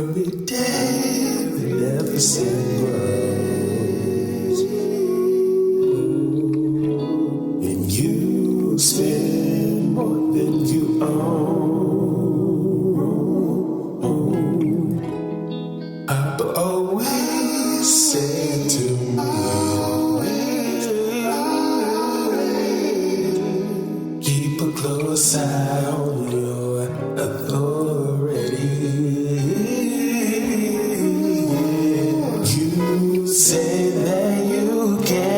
every day that ever sin grows, and you spend more than you own. I've always said to me, keep a close eye on your authority. You say that you can,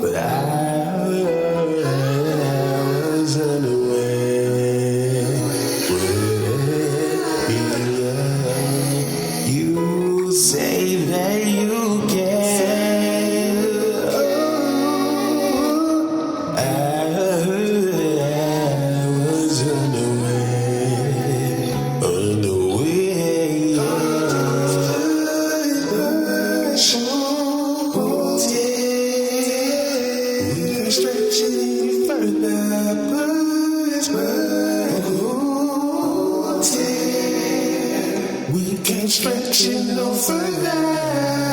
but I was unaware. You say that you can, I was unaware. Stretch it further, we can't stretch it no further.